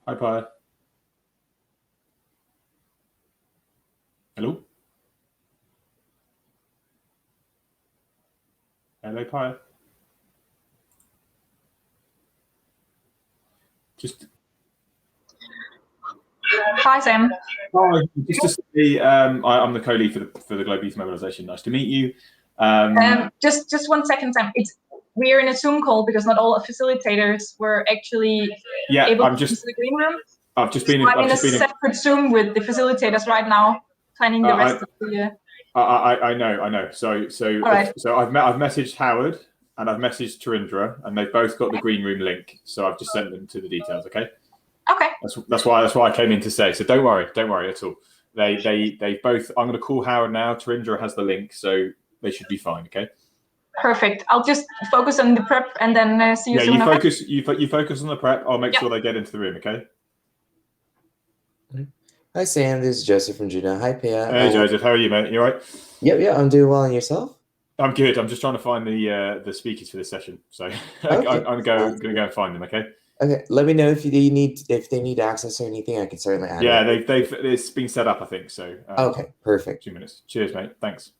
Hi, Pia. Hello? Hello, Pia. Just Hi, Sam. Hi. Just to say, I'm the co-lead for the Global Youth Mobilisation. Nice to meet you. Just 1 second, Sam. We're in a Zoom call because not all facilitators were actually able to use the green room. I'm in a separate Zoom with the facilitators right now, planning the rest of the year. I know. So right. I've messaged Howard and I've messaged Tarindra, and they've both got the green room link. So I've just sent them to the details. Okay. Okay. That's why I came in to say. So don't worry at all. They both. I'm going to call Howard now. Tarindra has the link, so they should be fine. Okay. Perfect. I'll just focus on the prep and then see you soon. Yeah, you focus on the prep. I'll make sure they get into the room. Okay. Hi, Sam. This is Joseph from Judah. Hi, Pia. Hey, Joseph. How are you, mate? You all right? Yep. I'm doing well. And yourself? I'm good. I'm just trying to find the speakers for this session. So Okay. I'm going to go and find them. Okay. Okay. Let me know if they need access or anything. I can certainly add. Yeah, it's been set up, I think. So okay. Perfect. 2 minutes. Cheers, mate. Thanks.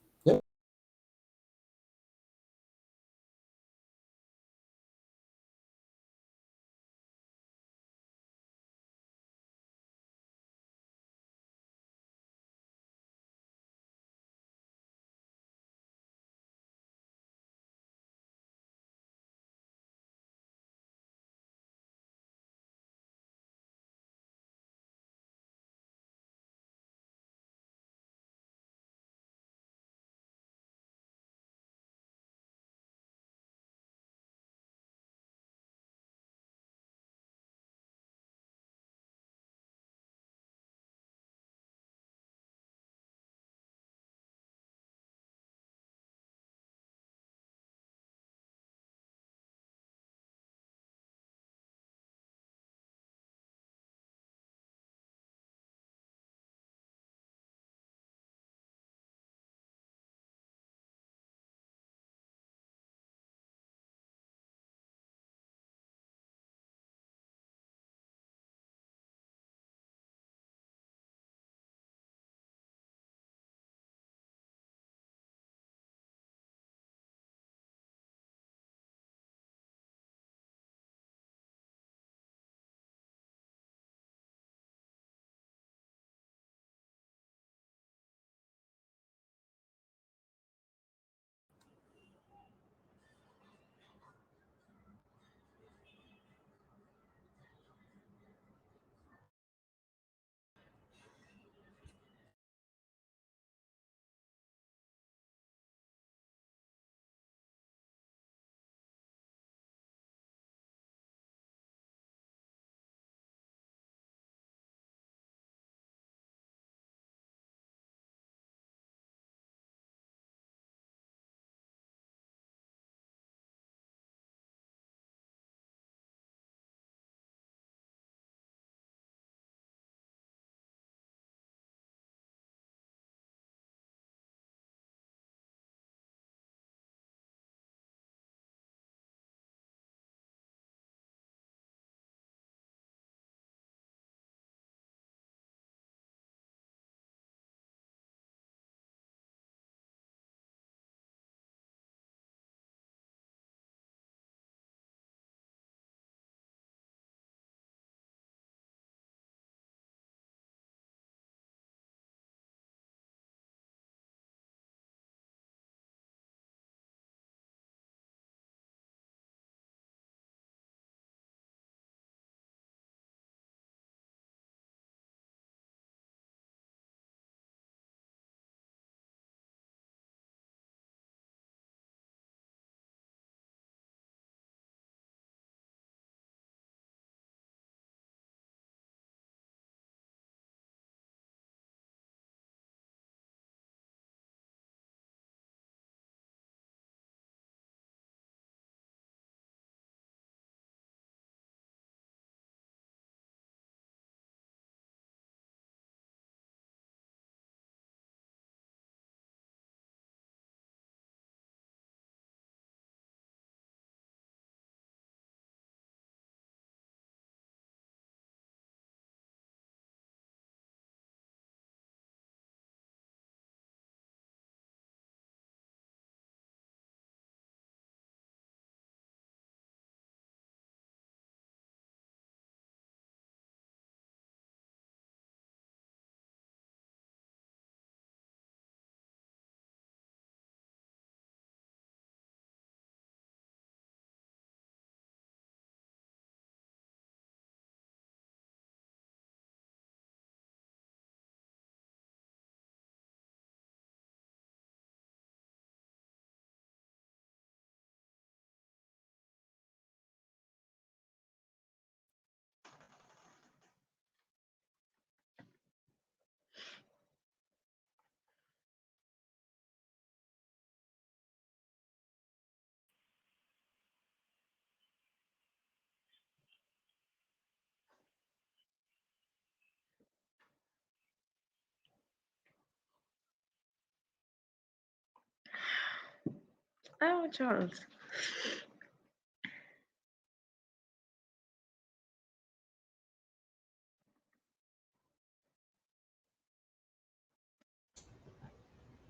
Oh, Charles.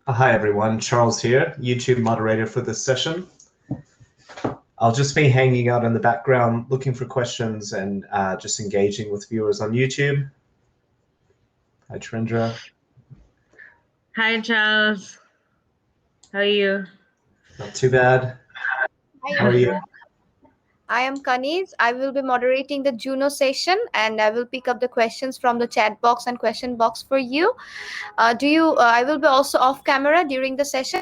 Hi everyone, Charles here, YouTube moderator for this session. I'll just be hanging out in the background looking for questions and just engaging with viewers on YouTube. Hi Trindra. Hi, Charles. How are you? Not too bad. Hi, How are you? I am Kaniz. I will be moderating the Juno session, and I will pick up the questions from the chat box and question box for you. I will be also off camera during the session.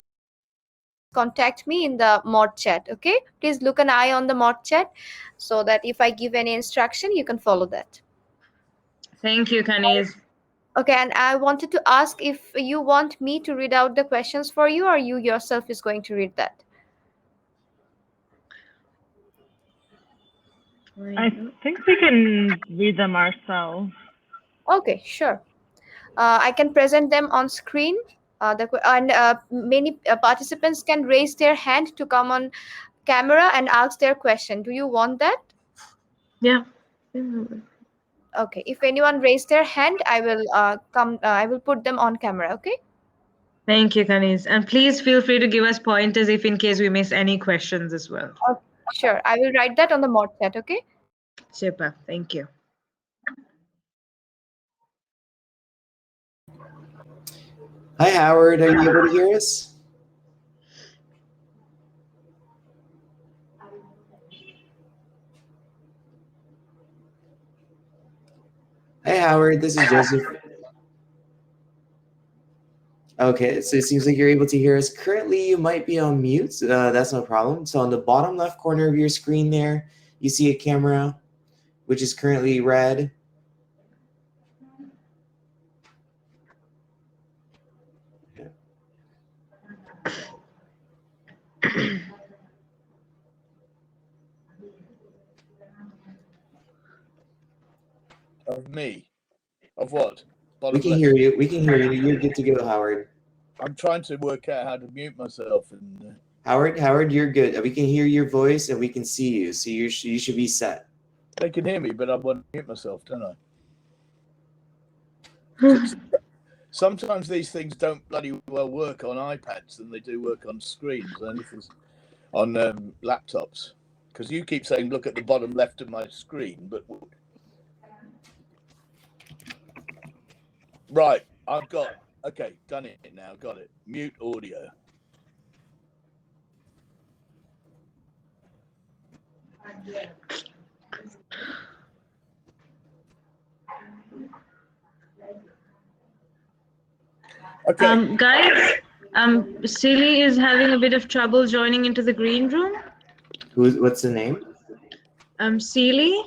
Contact me in the mod chat, okay? Please look an eye on the mod chat so that if I give any instruction, you can follow that. Thank you, Kaniz. Okay, and I wanted to ask if you want me to read out the questions for you, or you yourself is going to read that. I think we can read them ourselves. Okay, sure. I can present them on screen. Many participants can raise their hand to come on camera and ask their question. Do you want that? Yeah. Okay. If anyone raise their hand, I will I will put them on camera. Okay. Thank you, Kaniz. And please feel free to give us pointers if in case we miss any questions as well. Okay, sure. I will write that on the mod chat. Okay. Super. Thank you. Hi, Howard. Are you able to hear us? Hi, Howard. This is Joseph. Okay, so it seems like you're able to hear us. Currently, you might be on mute. That's no problem. So on the bottom left corner of your screen there, you see a camera, which is currently red. Of me? Of what? We can hear you. We can hear you. You're good to go, Howard. I'm trying to work out how to mute myself. And Howard, you're good. We can hear your voice and we can see you. So you should be set. they can hear me, but I want to mute myself, don't I? Sometimes these things don't bloody well work on iPads than they do work on screens and on laptops. Because you keep saying, look at the bottom left of my screen, but right, okay, done it now, got it. Mute audio. Okay. Guys, Silly is having a bit of trouble joining into the green room. What's the name? Silly.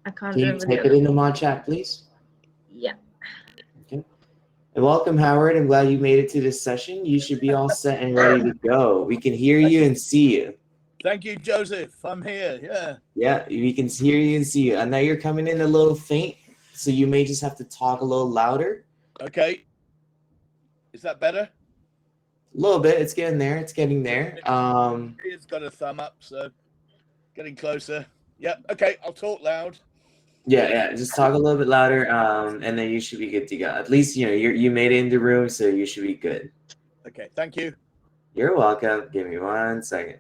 I can't remember. Can you type it in the mod chat, please? Yeah. Okay. And welcome, Howard. I'm glad you made it to this session. You should be all set and ready to go. We can hear you and see you. Thank you, Joseph. I'm here. Yeah. Yeah, we can hear you and see you. I know you're coming in a little faint, so you may just have to talk a little louder. Okay. Is that better? A little bit. It's getting there. It's getting there. It's got a thumb up, so getting closer. Yeah. Okay. I'll talk loud. Yeah. Just talk a little bit louder, and then you should be good to go. At least you made it in the room, so you should be good. Okay. Thank you. You're welcome. Give me 1 second.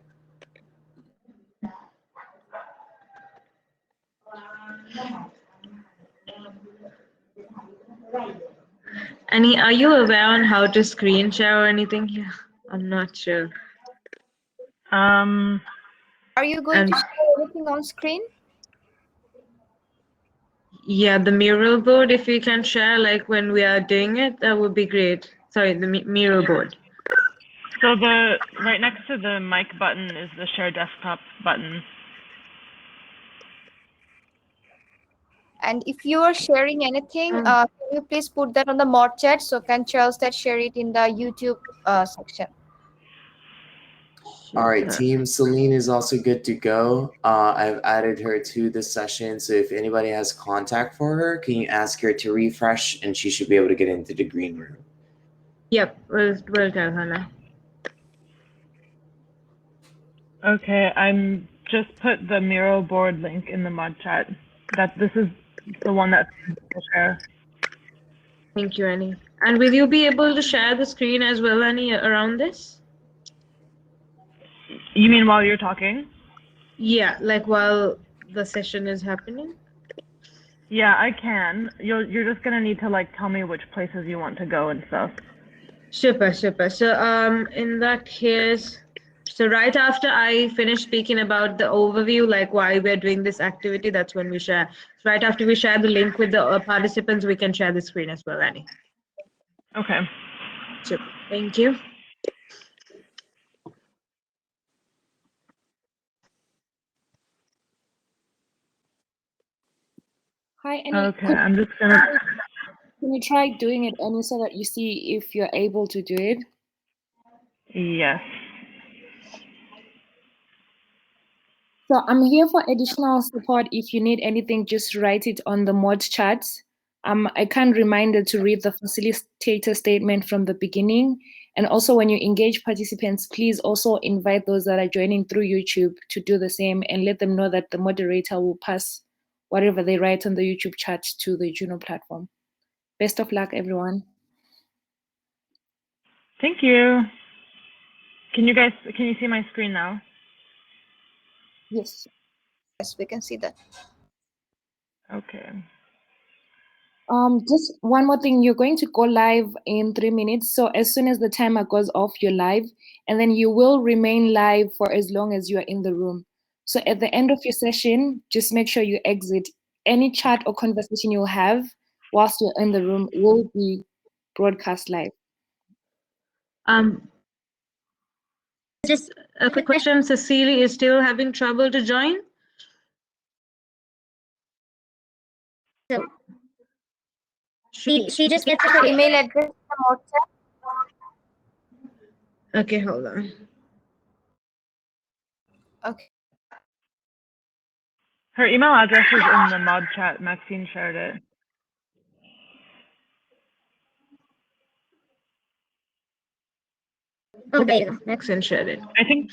Annie, are you aware on how to screen share or anything here? I'm not sure. Are you going to share everything on screen? Yeah, the mural board, if you can share like when we are doing it, that would be great. Sorry, the mural board. So right next to the mic button is the share desktop button. And if you are sharing anything, can you please put that on the mod chat so can Charles share it in the YouTube section? All right, team. Celine is also good to go. I've added her to the session, so if anybody has contact for her, can you ask her to refresh, and she should be able to get into the green room. Yep, we'll tell her now. Okay, I'm just put the Miro board link in the mod chat. This is the one that's to share. Thank you, Annie. And will you be able to share the screen as well, Annie, around this? You mean while you're talking? Yeah, like while the session is happening? Yeah, I can. You're just gonna need to like tell me which places you want to go and stuff. Super. So in that case, so right after I finish speaking about the overview, like why we're doing this activity, that's when we share. So right after we share the link with the participants, we can share the screen as well, Annie. Okay. Super. Thank you. Hi, Annie. Okay, I'm just gonna. Can you try doing it, Annie, so that you see if you're able to do it? Yes. So I'm here for additional support. If you need anything, just write it on the mod chat. I can't remind to read the facilitator statement from the beginning. And also when you engage participants, please also invite those that are joining through YouTube to do the same and let them know that the moderator will pass whatever they write on the YouTube chat to the Juno platform. Best of luck, everyone. Thank you. Can you see my screen now? Yes. Yes, we can see that. Okay. Just one more thing, you're going to go live in 3 minutes. So as soon as the timer goes off, you're live, and then you will remain live for as long as you are in the room. So at the end of your session, just make sure you exit. Any chat or conversation you'll have whilst you're in the room will be broadcast live. Just a quick question, Cecily is still having trouble to join? So she just gets her email address from outside. Okay, hold on. Okay. Her email address is in the mod chat. Maxine shared it. Okay. Maxine shared it. I think.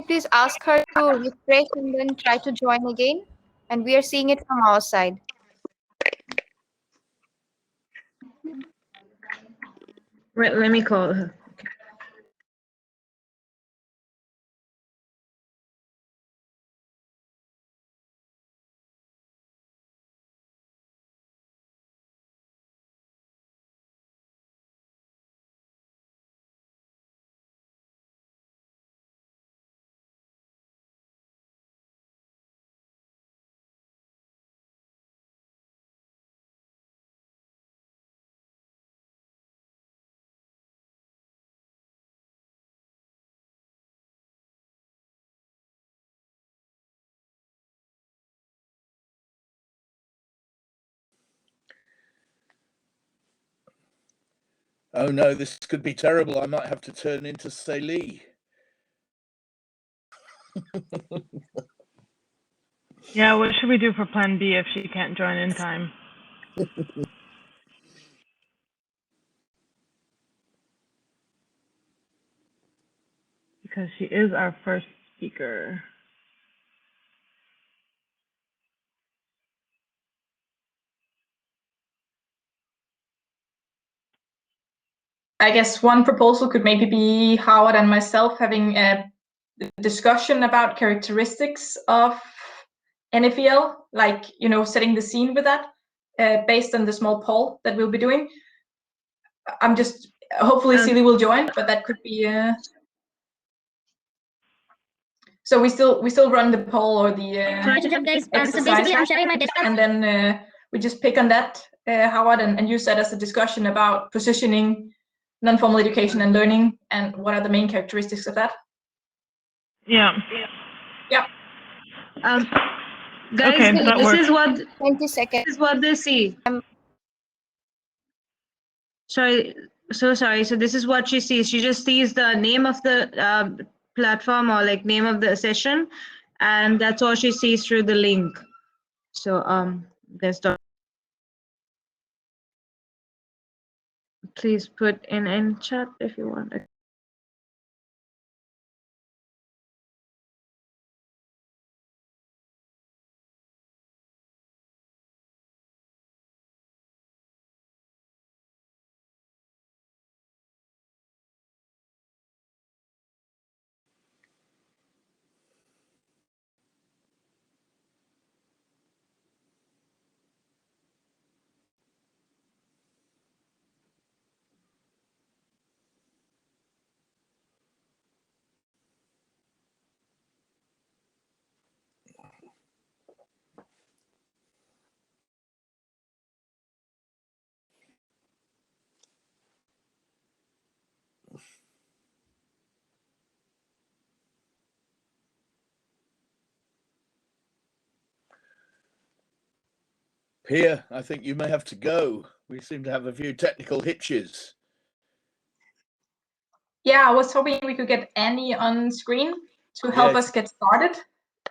Please ask her to refresh and then try to join again. And we are seeing it from our side. Wait, let me call her. Oh no, this could be terrible. I might have to turn into Celie. Yeah, what should we do for plan B if she can't join in time? Because she is our first speaker. I guess one proposal could maybe be Howard and myself having a discussion about characteristics of NFEL, like, setting the scene with that, based on the small poll that we'll be doing. Hopefully Celie will join, but that could be so we still run the poll or the exercise, and then we just pick on that, Howard, and use that as a discussion about positioning non-formal education and learning, and what are the main characteristics of that. Yeah. Guys, okay, this is what 20 seconds. This is what they see. Sorry, so sorry. So this is what she sees. She just sees the name of the platform or like name of the session, and that's all she sees through the link. So there's please put in chat if you want. Pia, I think you may have to go. We seem to have a few technical hitches. Yeah, I was hoping we could get Annie on screen to help us get started,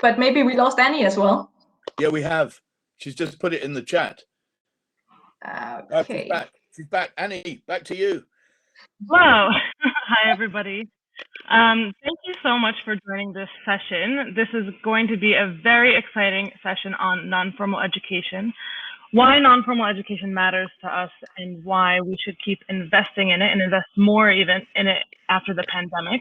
but maybe we lost Annie as well. Yeah, we have. She's just put it in the chat. Okay. She's back. She's back. Annie, back to you. Hello. Hi, everybody. Thank you so much for joining this session. This is going to be a very exciting session on non-formal education, why non-formal education matters to us, and why we should keep investing in it and invest more even in it after the pandemic.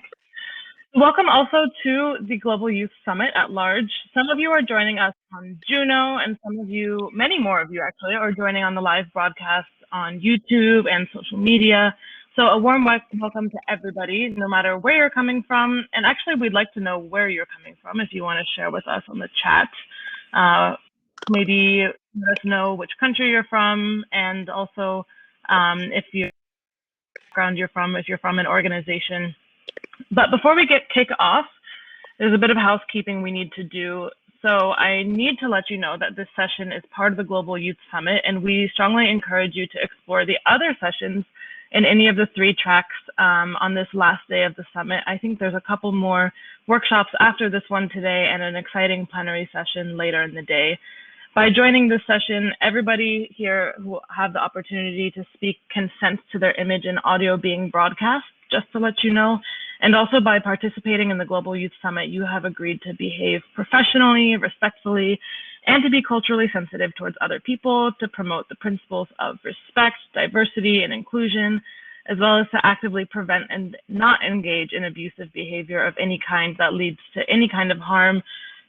Welcome also to the Global Youth Summit at large. Some of you are joining us on Juno, and some of you, many more of you actually, are joining on the live broadcast on YouTube and social media. So a warm welcome to everybody, no matter where you're coming from. And actually, we'd like to know where you're coming from if you want to share with us on the chat. Maybe let us know which country you're from, and also if you background you're from, if you're from an organization. But before we kick off, there's a bit of housekeeping we need to do. So I need to let you know that this session is part of the Global Youth Summit, and we strongly encourage you to explore the other sessions in any of the 3 tracks on this last day of the summit. I think there's a couple more workshops after this one today and an exciting plenary session later in the day. By joining this session, everybody here who have the opportunity to speak consents to their image and audio being broadcast, just to let you know. And also by participating in the Global Youth Summit, you have agreed to behave professionally, respectfully, and to be culturally sensitive towards other people, to promote the principles of respect, diversity, and inclusion, as well as to actively prevent and not engage in abusive behavior of any kind that leads to any kind of harm,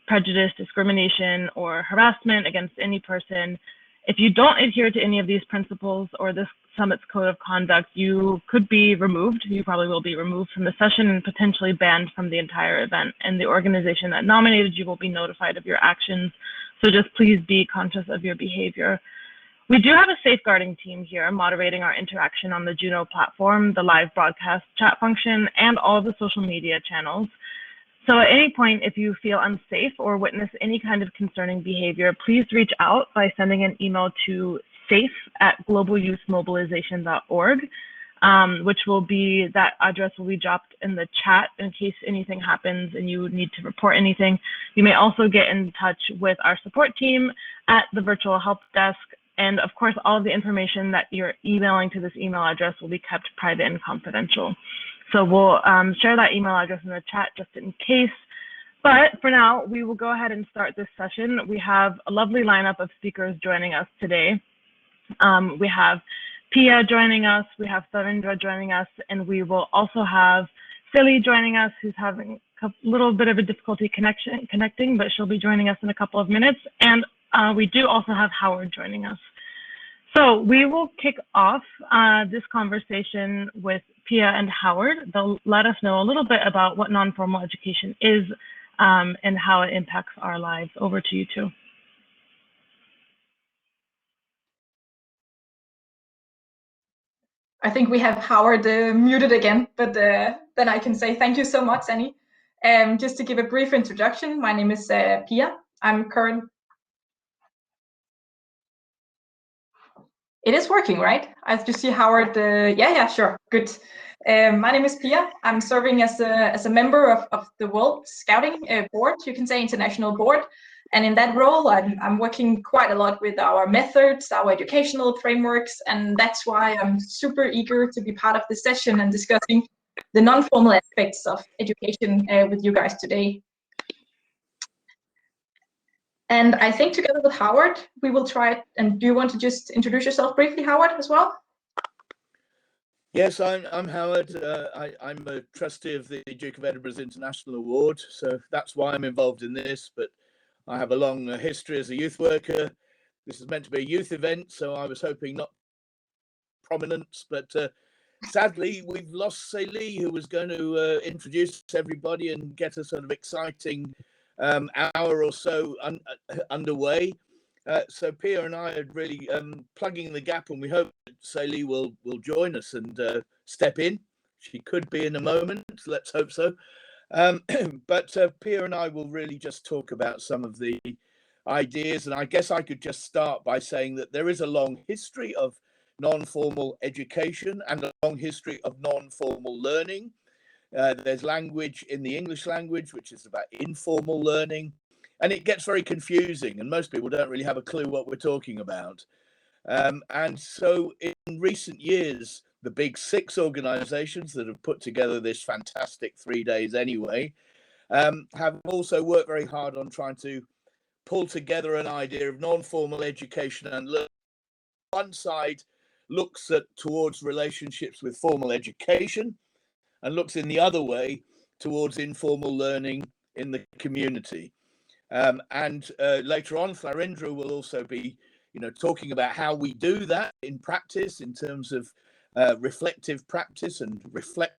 prejudice, discrimination, or harassment against any person. If you don't adhere to any of these principles or this summit's code of conduct, you could be removed. You probably will be removed from the session and potentially banned from the entire event. And the organization that nominated you will be notified of your actions. So just please be conscious of your behavior. We do have a safeguarding team here moderating our interaction on the Juno platform, the live broadcast chat function, and all of the social media channels. So at any point, if you feel unsafe or witness any kind of concerning behavior, please reach out by sending an email to safe@globalyouthmobilization.org, that address will be dropped in the chat in case anything happens and you need to report anything. You may also get in touch with our support team at the virtual help desk. And of course, all of the information that you're emailing to this email address will be kept private and confidential. So we'll share that email address in the chat just in case. But for now, we will go ahead and start this session. We have a lovely lineup of speakers joining us today. We have Pia joining us, we have Sarindra joining us, and we will also have Silly joining us, who's having a little bit of a difficulty connecting, but she'll be joining us in a couple of minutes. And we do also have Howard joining us. So we will kick off this conversation with Pia and Howard. They'll let us know a little bit about what non-formal education is and how it impacts our lives. Over to you two. I think we have Howard muted again, but then I can say thank you so much, Annie. Just to give a brief introduction, my name is Pia. It is working, right? I just see Howard. Yeah, sure, good. My name is Pia. I'm serving as a member of the World Scouting Board, you can say international board. And in that role, I'm working quite a lot with our methods, our educational frameworks, and that's why I'm super eager to be part of this session and discussing the non-formal aspects of education with you guys today. And I think together with Howard, we will try it. And do you want to just introduce yourself briefly, Howard, as well? Yes, I'm Howard. I'm a trustee of the Duke of Edinburgh's International Award, so that's why I'm involved in this. But I have a long history as a youth worker. This is meant to be a youth event, so I was hoping not prominence, but sadly, we've lost Celie, who was going to introduce everybody and get a sort of exciting hour or so underway. So Pia and I are really plugging the gap, and we hope that Celie will join us and step in. She could be in a moment. Let's hope so. But Pia and I will really just talk about some of the ideas, and I guess I could just start by saying that there is a long history of non-formal education and a long history of non-formal learning. There's language in the English language, which is about informal learning, and it gets very confusing, and most people don't really have a clue what we're talking about. And so in recent years, the big 6 organizations that have put together this fantastic 3 days anyway, have also worked very hard on trying to pull together an idea of non-formal education and learning. One side looks towards relationships with formal education and looks in the other way towards informal learning in the community. And later on, Flarindra will also be, talking about how we do that in practice in terms of reflective practice and reflect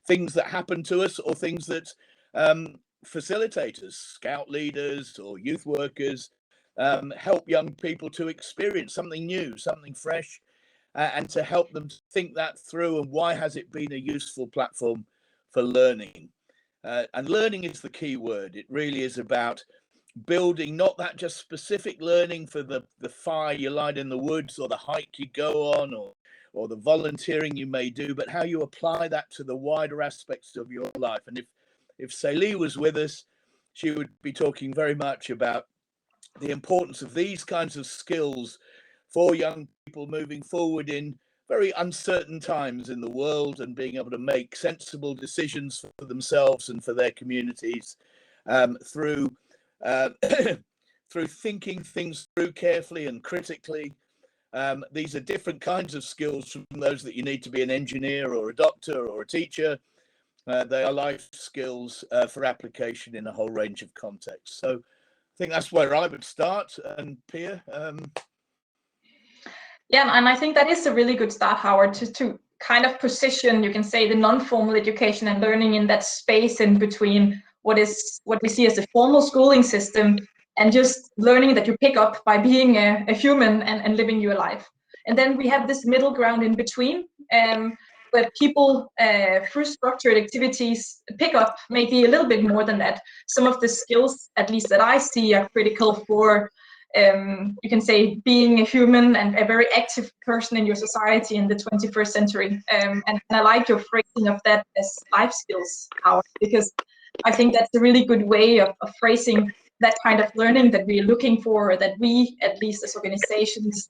things that happen to us or things that facilitators, scout leaders or youth workers help young people to experience something new, something fresh, and to help them think that through and why has it been a useful platform for learning. And learning is the key word. It really is about building not that just specific learning for the fire you light in the woods or the hike you go on or the volunteering you may do, but how you apply that to the wider aspects of your life. And if Celie was with us, she would be talking very much about the importance of these kinds of skills for young people moving forward in very uncertain times in the world and being able to make sensible decisions for themselves and for their communities through thinking things through carefully and critically. These are different kinds of skills from those that you need to be an engineer or a doctor or a teacher. They are life skills for application in a whole range of contexts. So I think that's where I would start. And Pia? Yeah, and I think that is a really good start, Howard, to kind of position, you can say, the non-formal education and learning in that space in between what we see as a formal schooling system and just learning that you pick up by being a human and living your life. And then we have this middle ground in between, where people through structured activities pick up maybe a little bit more than that. Some of the skills, at least that I see, are critical for you can say being a human and a very active person in your society in the 21st century. And I like your phrasing of that as life skills, Howard, because I think that's a really good way of phrasing that kind of learning that we're looking for, that we, at least as organizations,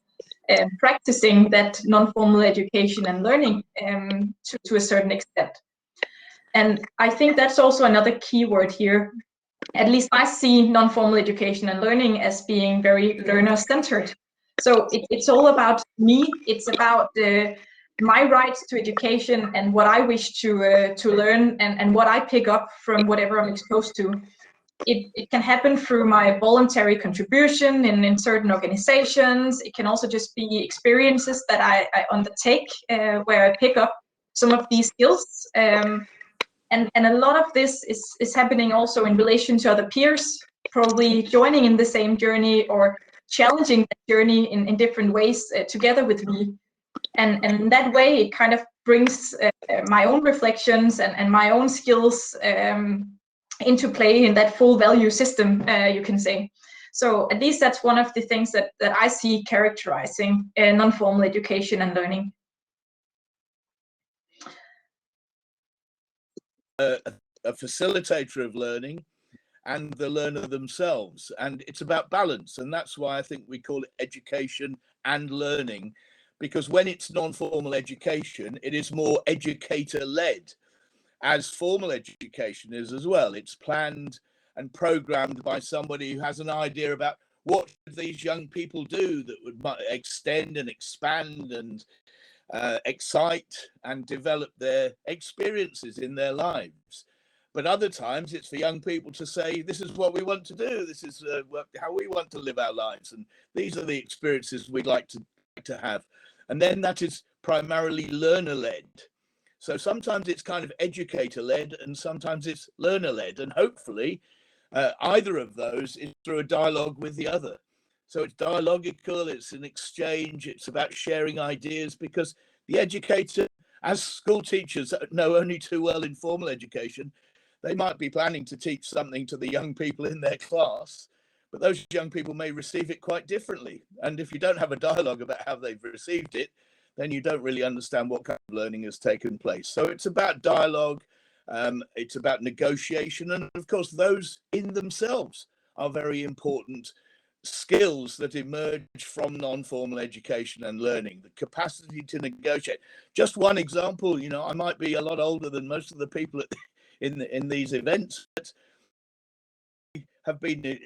practicing that non-formal education and learning to a certain extent. And I think that's also another key word here. At least I see non-formal education and learning as being very learner-centered. So it's all about me. It's about my rights to education and what I wish to learn and what I pick up from whatever I'm exposed to. It can happen through my voluntary contribution in certain organizations. It can also just be experiences that I undertake where I pick up some of these skills. And a lot of this is happening also in relation to other peers, probably joining in the same journey or challenging that journey in different ways together with me. And in that way, it kind of brings my own reflections and my own skills into play in that full value system, you can say. So at least that's one of the things that I see characterizing non-formal education and learning. a facilitator of learning and the learner themselves. And it's about balance. And that's why I think we call it education and learning, because when it's non-formal education, it is more educator-led, as formal education is as well. It's planned and programmed by somebody who has an idea about what these young people do that would extend and expand and excite and develop their experiences in their lives. But other times it's for young people to say, this is what we want to do. This is how we want to live our lives. And these are the experiences we'd like to have. And then that is primarily learner-led. So sometimes it's kind of educator-led and sometimes it's learner-led. And hopefully either of those is through a dialogue with the other. So it's dialogical, it's an exchange, it's about sharing ideas, because the educator, as school teachers know only too well in formal education, they might be planning to teach something to the young people in their class, but those young people may receive it quite differently. And if you don't have a dialogue about how they've received it, then you don't really understand what kind of learning has taken place. So it's about dialogue, it's about negotiation, and of course those in themselves are very important skills that emerge from non-formal education and learning, the capacity to negotiate. Just one example, you know, I might be a lot older than most of the people in these events, but have been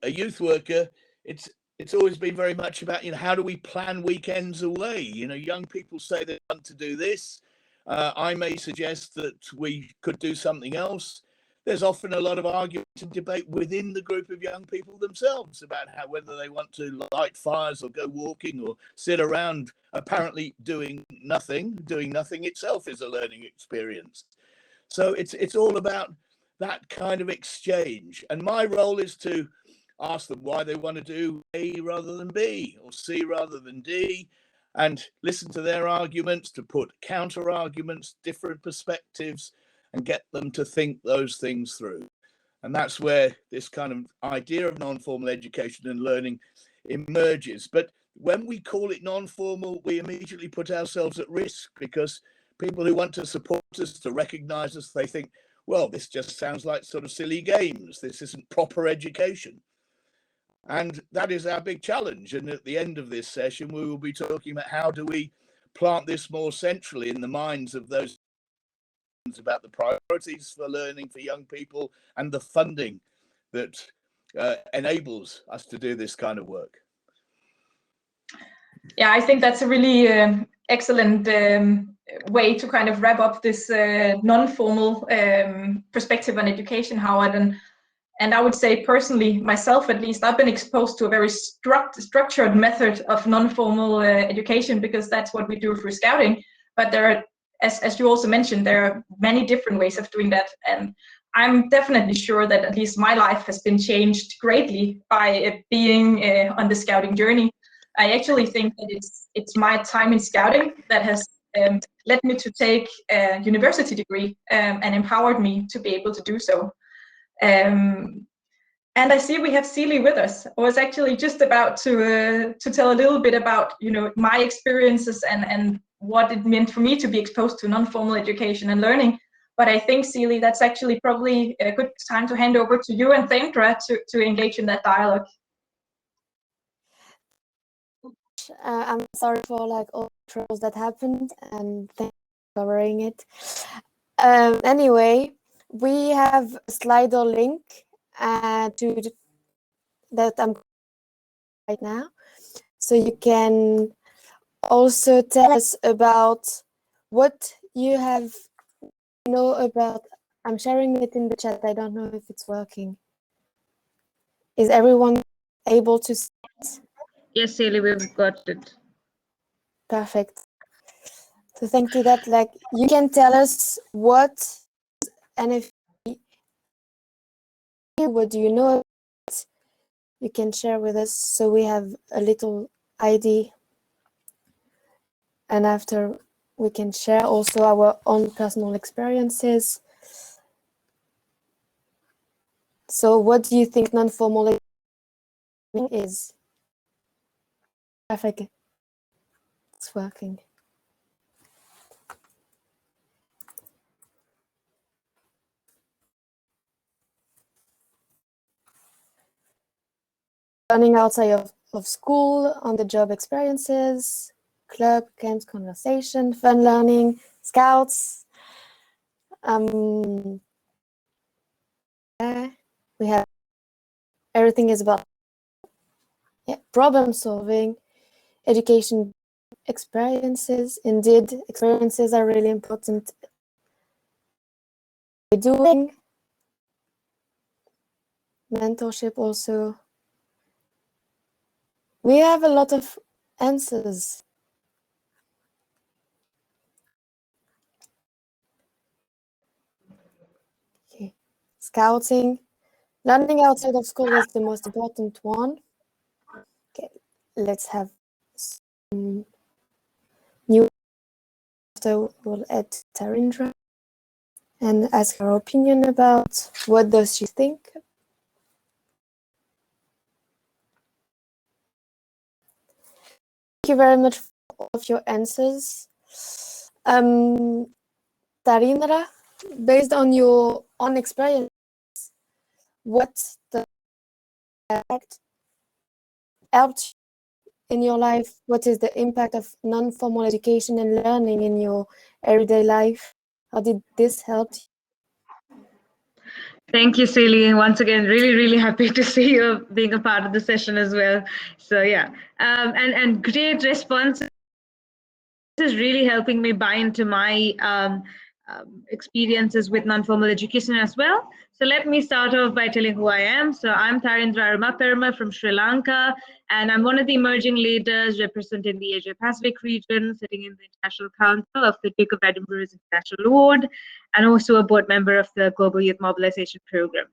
a youth worker. It's always been very much about, you know, how do we plan weekends away? You know, young people say they want to do this. I may suggest that we could do something else. There's often a lot of argument and debate within the group of young people themselves about whether they want to light fires or go walking or sit around apparently doing nothing. Doing nothing itself is a learning experience. So it's all about that kind of exchange. And my role is to ask them why they want to do A rather than B or C rather than D, and listen to their arguments, to put counter arguments, different perspectives, and get them to think those things through. And that's where this kind of idea of non-formal education and learning emerges. But when we call it non-formal, we immediately put ourselves at risk, because people who want to support us, to recognize us, they think, well, this just sounds like sort of silly games. This isn't proper education. And that is our big challenge. And at the end of this session, we will be talking about how do we plant this more centrally in the minds of those about the priorities for learning for young people and the funding that enables us to do this kind of work. Yeah, I think that's a really excellent way to kind of wrap up this non-formal perspective on education, Howard. And I would say personally, myself at least, I've been exposed to a very structured method of non-formal education, because that's what we do through Scouting. But there are, as you also mentioned, there are many different ways of doing that. And I'm definitely sure that at least my life has been changed greatly by being on the Scouting journey. I actually think that it's my time in Scouting that has led me to take a university degree and empowered me to be able to do so. And I see we have Celie with us. I was actually just about to tell a little bit about, you know, my experiences and what it meant for me to be exposed to non-formal education and learning. But I think, Celie, that's actually probably a good time to hand over to you and Thendra to engage in that dialogue. I'm sorry for like all the troubles that happened, and thanks for covering it. Anyway, we have a Slido link that I'm right now, so you can also tell us about what you know about. I'm sharing it in the chat. I don't know if it's working. Is everyone able to see it? Yes, Celie, we've got it. Perfect. So thank you. That like you can tell us what NFEL, what do you know? You can share with us so we have a little ID, and after we can share also our own personal experiences. So what do you think non-formal learning is? Perfect. It's working. learning outside of school, on-the-job experiences, club, camps, conversation, fun learning, scouts. We have everything is about problem solving, education experiences. Indeed, experiences are really important. Doing mentorship also. We have a lot of answers. Okay. Scouting. Learning outside of school is the most important one. Okay, let's have some new. After we'll add Tarindra and ask her opinion about what does she think. Thank you very much for all of your answers. Tarindra, based on your own experience, what the impact helped in your life? What is the impact of non-formal education and learning in your everyday life? How did this help you? Thank you, Celie. Once again, really, really happy to see you being a part of the session as well. So yeah, and great response. This is really helping me buy into my experiences with non-formal education as well. So let me start off by telling who I am. So I'm Tarindra Armaperma from Sri Lanka, and I'm one of the emerging leaders representing the Asia Pacific region, sitting in the International Council of the Duke of Edinburgh's International Award, and also a board member of the Global Youth Mobilization Program.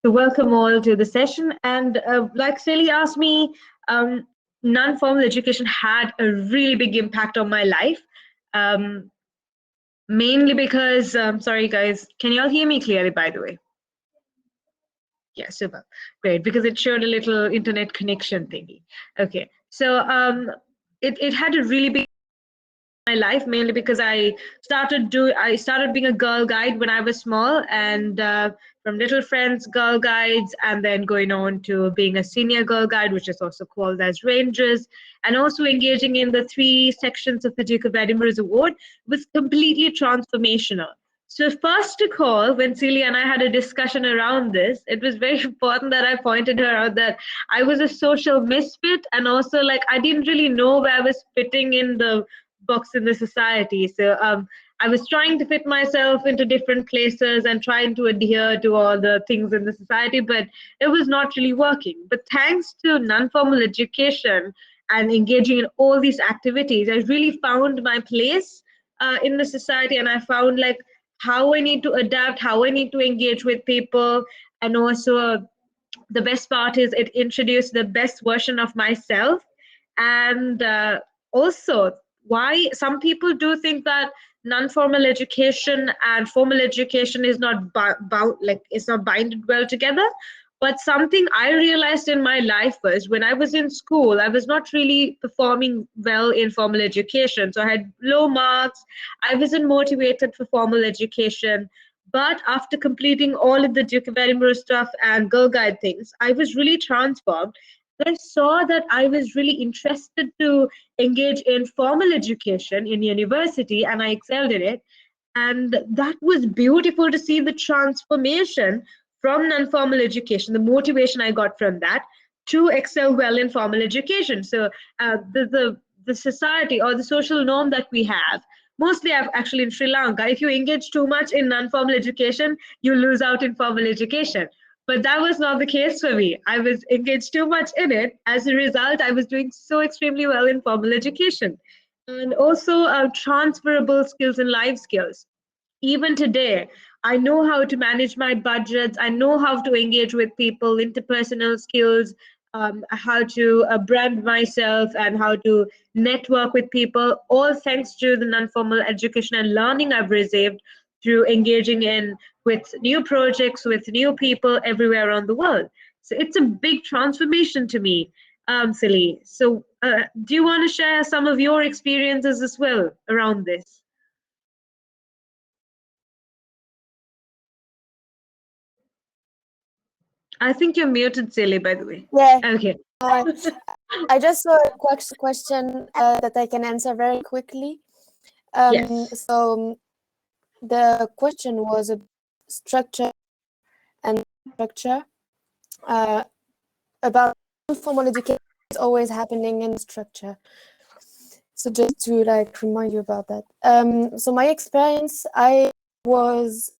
So welcome all to the session. And like Celie asked me, non-formal education had a really big impact on my life, mainly because, sorry guys, can you all hear me clearly, by the way? Yeah, super, great, because it showed a little internet connection thingy. Okay, so it had a really big my life, mainly because I started being a girl guide when I was small, and from little friends girl guides, and then going on to being a senior girl guide, which is also called as rangers, and also engaging in the 3 sections of the Duke of Edinburgh's award was completely transformational. So first of all, when Celia and I had a discussion around this, it was very important that I pointed her out that I was a social misfit, and also like I didn't really know where I was fitting in the box in the society. So I was trying to fit myself into different places and trying to adhere to all the things in the society, but it was not really working. But thanks to non-formal education and engaging in all these activities, I really found my place in the society, and I found like how I need to adapt, how I need to engage with people, and also the best part is it introduced the best version of myself. And also why some people do think that non-formal education and formal education is not it's not binded well together. But something I realized in my life was when I was in school, I was not really performing well in formal education. So I had low marks. I wasn't motivated for formal education. But after completing all of the Duke of Edinburgh stuff and Girl Guide things, I was really transformed. I saw that I was really interested to engage in formal education in university, and I excelled in it. And that was beautiful to see the transformation from non-formal education, the motivation I got from that to excel well in formal education. So the society or the social norm that we have, mostly actually in Sri Lanka, if you engage too much in non-formal education, you lose out in formal education. But that was not the case for me. I was engaged too much in it. As a result, I was doing so extremely well in formal education. And also transferable skills and life skills. Even today, I know how to manage my budgets. I know how to engage with people, interpersonal skills, how to brand myself, and how to network with people, all thanks to the non-formal education and learning I've received through engaging in with new projects, with new people everywhere around the world. So it's a big transformation to me, Celie. So do you want to share some of your experiences as well around this? I think you're muted, Celie, by the way. Yeah. Okay. I just saw a question that I can answer very quickly. Yes. So the question was a structure and structure about informal education is always happening in structure. So just to like remind you about that. So my experience, I was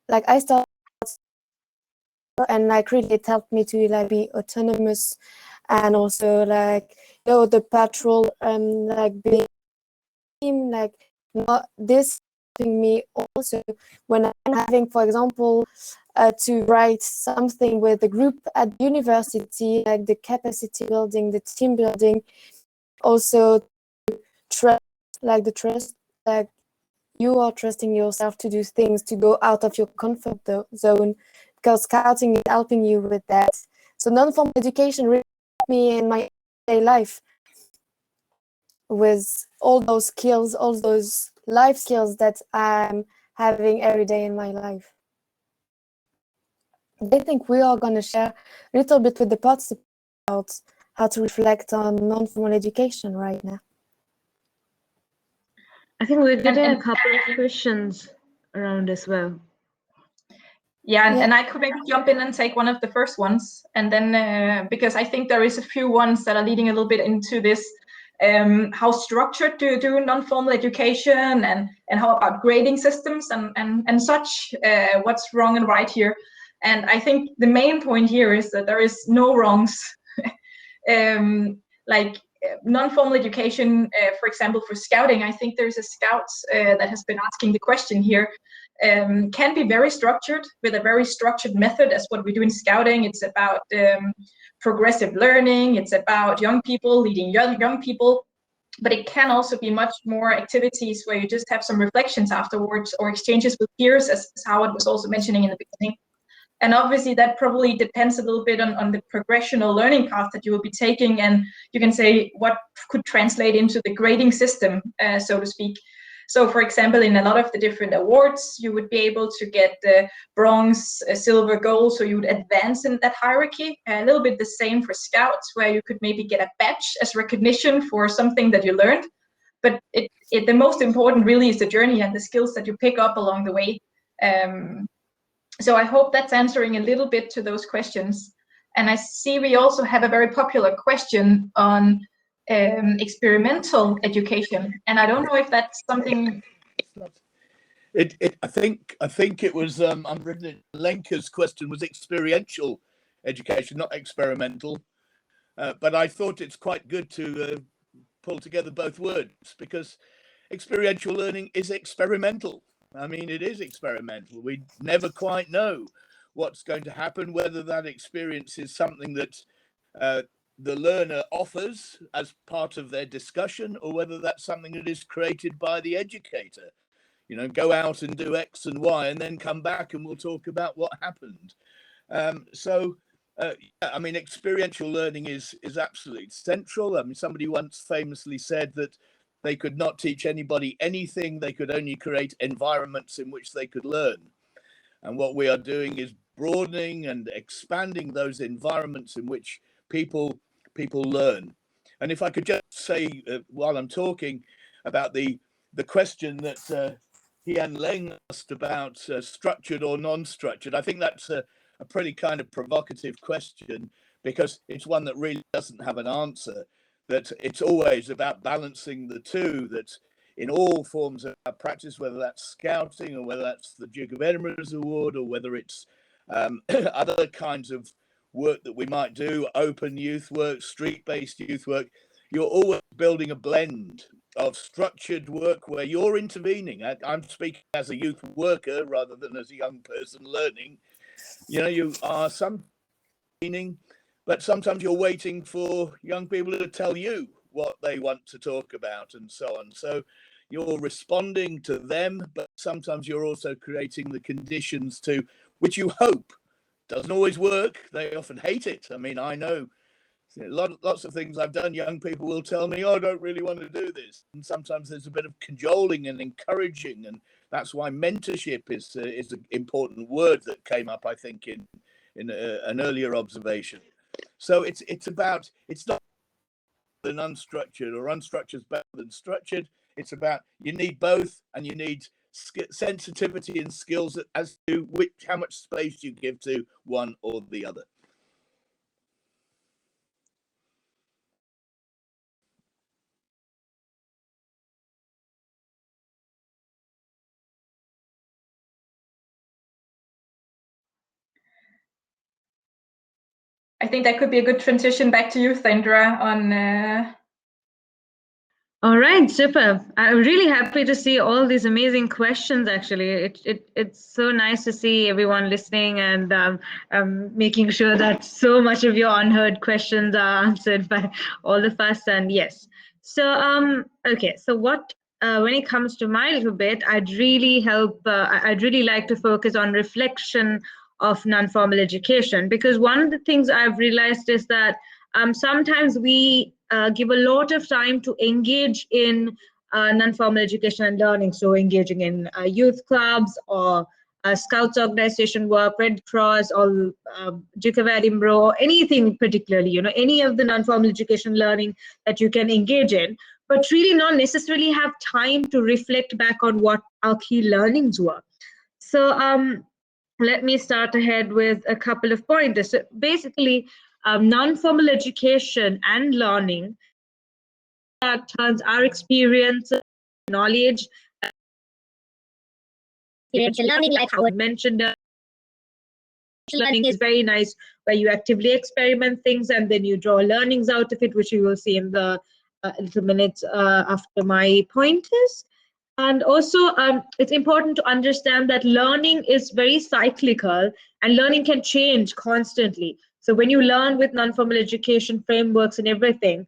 like I started and like really it helped me to like be autonomous and also like the patrol like being like not this helping me also when I'm having, for example, to write something with the group at university, like the capacity building, the team building, also trust, like the trust, like you are trusting yourself to do things, to go out of your comfort zone, because scouting is helping you with that. So non-formal education really helped me in my everyday life with all those skills, all those life skills that I'm having every day in my life. I think we are going to share a little bit with the participants about how to reflect on non-formal education right now. I think we're getting a couple of questions around as well. Yeah, and I could maybe jump in and take one of the first ones, and then because I think there is a few ones that are leading a little bit into this, how structured to do non-formal education, and how about grading systems and such, what's wrong and right here. And I think the main point here is that there is no wrongs. Like non-formal education, for example, for scouting, I think there's a scout that has been asking the question here, can be very structured with a very structured method as what we do in scouting. It's about progressive learning, it's about young people leading young people, but it can also be much more activities where you just have some reflections afterwards or exchanges with peers, as Howard was also mentioning in the beginning. And obviously that probably depends a little bit on the progressional learning path that you will be taking, and you can say what could translate into the grading system, so to speak. So for example, in a lot of the different awards, you would be able to get the bronze, silver, gold, so you would advance in that hierarchy. A little bit the same for scouts, where you could maybe get a badge as recognition for something that you learned. But the most important really is the journey and the skills that you pick up along the way. So I hope that's answering a little bit to those questions. And I see we also have a very popular question on experimental education, and I don't know if that's something. I think it was Lenka's question was experiential education, not experimental. But I thought it's quite good to pull together both words, because experiential learning is experimental. I mean, it is experimental. We never quite know what's going to happen, whether that experience is something that the learner offers as part of their discussion, or whether that's something that is created by the educator. You know, go out and do X and Y and then come back and we'll talk about what happened. Yeah, I mean, experiential learning is absolutely central. I mean, somebody once famously said that they could not teach anybody anything, they could only create environments in which they could learn. And what we are doing is broadening and expanding those environments in which people learn. And if I could just say, while I'm talking about the question that Hian Leng asked about structured or non-structured, I think that's a pretty kind of provocative question, because it's one that really doesn't have an answer, that it's always about balancing the two, that in all forms of practice, whether that's scouting or whether that's the Duke of Edinburgh's award, or whether it's other kinds of work that we might do, open youth work, street-based youth work, you're always building a blend of structured work where you're intervening. I'm speaking as a youth worker rather than as a young person learning. You know, you are some meaning, but sometimes you're waiting for young people to tell you what they want to talk about and so on. So you're responding to them, but sometimes you're also creating the conditions to which you hope. Doesn't always work. They often hate it. I mean, I know lots of things I've done, young people will tell me, oh, I don't really want to do this. And sometimes there's a bit of cajoling and encouraging, and that's why mentorship is an important word that came up, I think, in an earlier observation. So it's not than unstructured, or unstructured is better than structured. It's about, you need both, and you need sensitivity and skills as to how much space you give to one or the other. I think that could be a good transition back to you, Thendra, on All right, super. I'm really happy to see all these amazing questions. Actually, it's so nice to see everyone listening and making sure that so much of your unheard questions are answered by all of us. And yes, so okay. So what when it comes to my little bit, I'd really like to focus on reflection of non-formal education, because one of the things I've realized is that sometimes we give a lot of time to engage in non-formal education and learning. So engaging in youth clubs or Scouts organization work, Red Cross, or Duke of Edinburgh, or anything particularly, any of the non-formal education learning that you can engage in, but really not necessarily have time to reflect back on what our key learnings were. So let me start ahead with a couple of pointers. So basically, non-formal education and learning that turns our experience, knowledge, learning, like how I mentioned, learning is very nice, where you actively experiment things and then you draw learnings out of it, which you will see in the little minutes after my pointers. And also, it's important to understand that learning is very cyclical, and learning can change constantly. So when you learn with non-formal education frameworks and everything,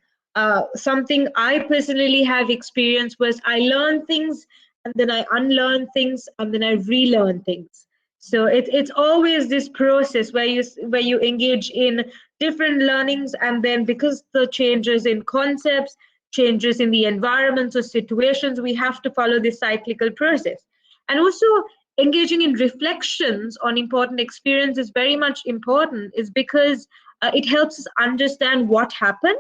something I personally have experienced was I learn things and then I unlearn things and then I relearn things. So it's always this process where you engage in different learnings, and then because the changes in concepts, changes in the environments or situations, we have to follow this cyclical process. And also engaging in reflections on important experience is very much important, is because it helps us understand what happened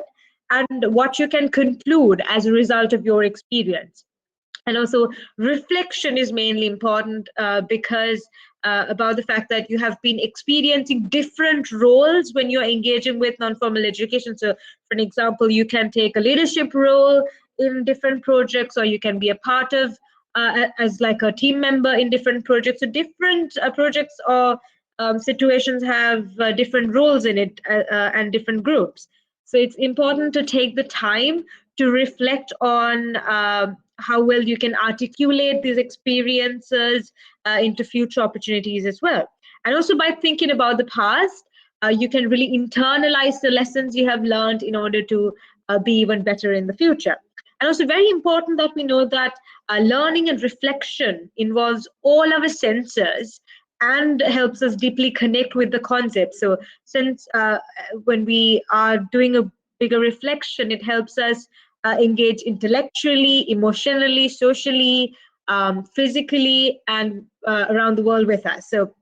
and what you can conclude as a result of your experience. And also reflection is mainly important because about the fact that you have been experiencing different roles when you're engaging with non-formal education. So for an example, you can take a leadership role in different projects, or you can be a part of as like a team member in different projects. So different projects or situations have different roles in it and different groups. So it's important to take the time to reflect on how well you can articulate these experiences into future opportunities as well. And also by thinking about the past, you can really internalize the lessons you have learned in order to be even better in the future. And also very important that we know that learning and reflection involves all our senses and helps us deeply connect with the concept. So since when we are doing a bigger reflection, it helps us engage intellectually, emotionally, socially, physically, and around the world with us. So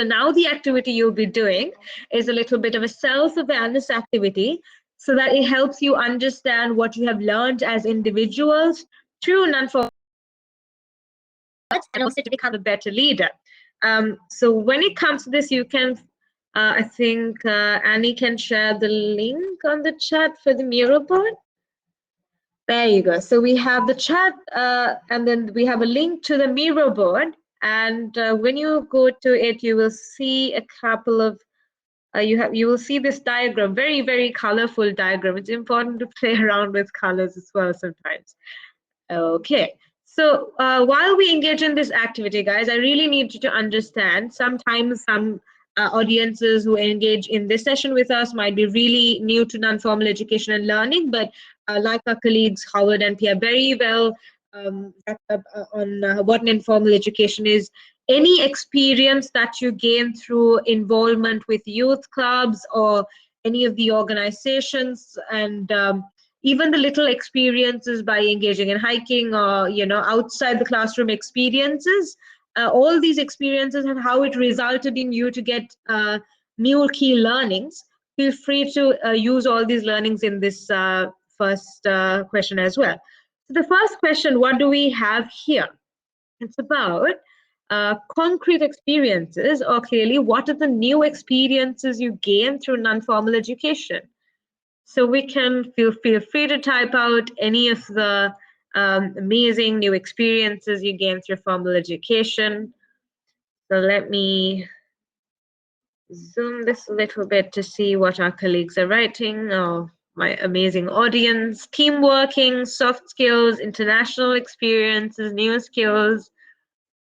now the activity you'll be doing is a little bit of a self-awareness activity, so that it helps you understand what you have learned as individuals through non-formal, and also to become a better leader. So when it comes to this, you can, I think Annie can share the link on the chat for the Miro board. There you go. So we have the chat, and then we have a link to the Miro board. And when you go to it, you will see a couple of, you will see this diagram, very, very colorful diagram. It's important to play around with colors as well sometimes. Okay. So while we engage in this activity, guys, I really need you to understand sometimes some audiences who engage in this session with us might be really new to non-formal education and learning, but like our colleagues Howard and Pierre very well on what informal education is. Any experience that you gain through involvement with youth clubs or any of the organizations, and even the little experiences by engaging in hiking or outside the classroom experiences, all these experiences and how it resulted in you to get new key learnings feel free to use all these learnings in this first question as well. So the first question, what do we have here? It's about concrete experiences, or clearly, what are the new experiences you gain through non-formal education? So we can feel free to type out any of the amazing new experiences you gain through formal education. So let me zoom this a little bit to see what our colleagues are writing. Oh, my amazing audience. Team working, soft skills, international experiences, new skills.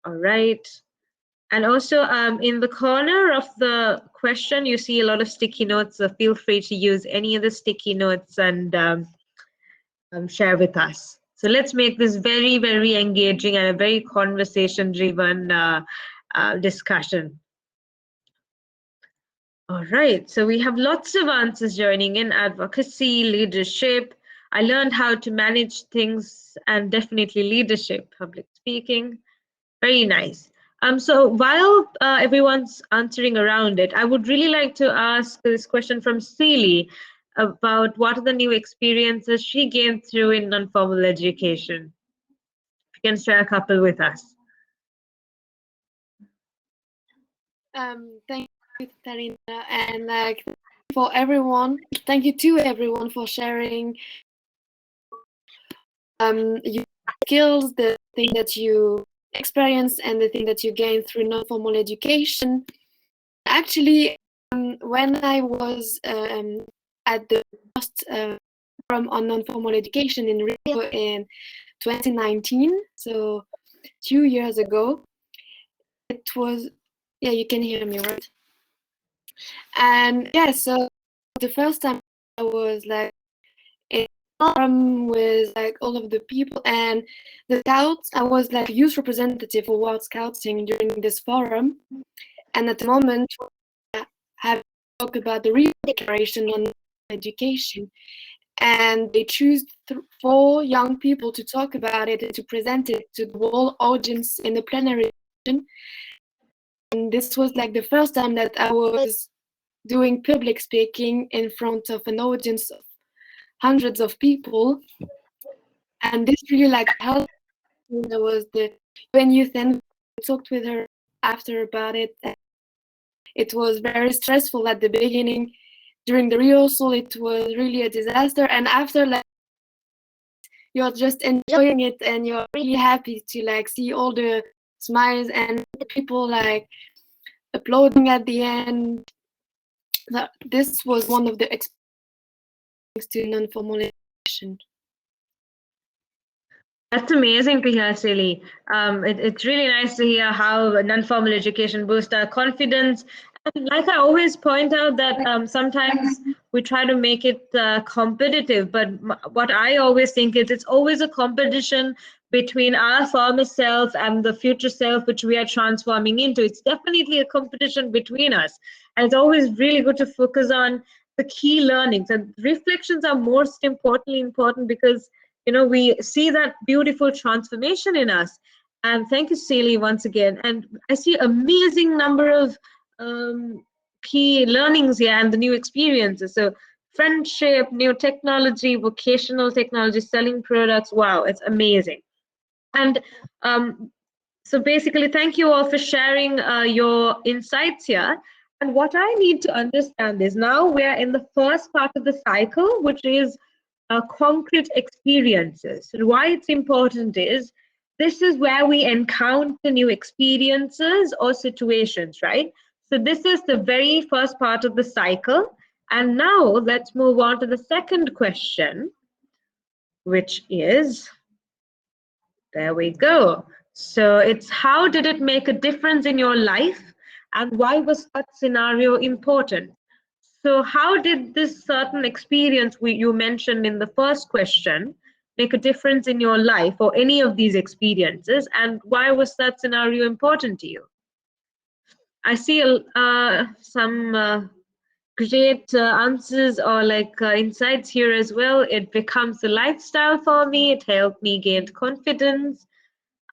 All right. And also in the corner of the question, you see a lot of sticky notes. So feel free to use any of the sticky notes and share with us. So let's make this very, very engaging and a very conversation-driven discussion. All right, so we have lots of answers joining in: advocacy, leadership. I learned how to manage things, and definitely leadership, public speaking. Very nice. So while everyone's answering around it, I would really like to ask this question from Celie about what are the new experiences she gained through in non-formal education. If you can share a couple with us. Thank you, Tarina, and for everyone. Thank you to everyone for sharing your skills, the thing that you experience, and the thing that you gain through non-formal education. Actually, when I was at the first forum on non-formal education in Rio in 2019, so 2 years ago, it was, yeah, you can hear me, right? And yeah, so the first time I was like in a forum with like all of the people and the scouts. I was like youth representative for World Scouting during this forum, and at the moment I have talked about the Rio Declaration on education, and they choose 4 young people to talk about it and to present it to the whole audience in the plenary session. And this was like the first time that I was doing public speaking in front of an audience of hundreds of people, and this really like helped. There was the UN youth, and I talked with her after about it. It was very stressful at the beginning. During the rehearsal, it was really a disaster, and after, like, you're just enjoying it and you're really happy to like see all the smiles and the people like applauding at the end. This was one of the experiences to non-formal education. That's amazing to hear, Celie. It's really nice to hear how non-formal education boosts our confidence. And like I always point out that sometimes we try to make it competitive, but what I always think is it's always a competition between our former self and the future self, which we are transforming into. It's definitely a competition between us. And it's always really good to focus on the key learnings. And reflections are most importantly important because, you know, we see that beautiful transformation in us. And thank you, Celie, once again. And I see amazing number of key learnings here and the new experiences. So friendship, new technology, vocational technology, selling products. Wow, it's amazing. And so basically, thank you all for sharing your insights here. And what I need to understand is now we're in the first part of the cycle, which is concrete experiences. And why it's important is this is where we encounter new experiences or situations, right? So this is the very first part of the cycle. And now let's move on to the second question, which is, there we go. So it's how did it make a difference in your life and why was that scenario important? So how did this certain experience you mentioned in the first question make a difference in your life or any of these experiences, and why was that scenario important to you? I see some great answers or like insights here as well. It becomes a lifestyle for me. It helped me gain confidence.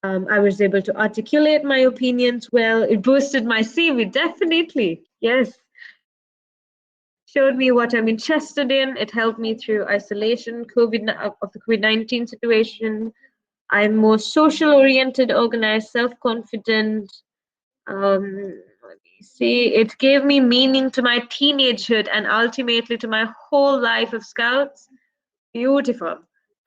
I was able to articulate my opinions well. It boosted my CV, definitely. Yes. showed me what I'm interested in. It helped me through isolation of the COVID-19 situation. I'm more social-oriented, organized, self-confident. Let me see. It gave me meaning to my teenagehood and ultimately to my whole life of Scouts. Beautiful.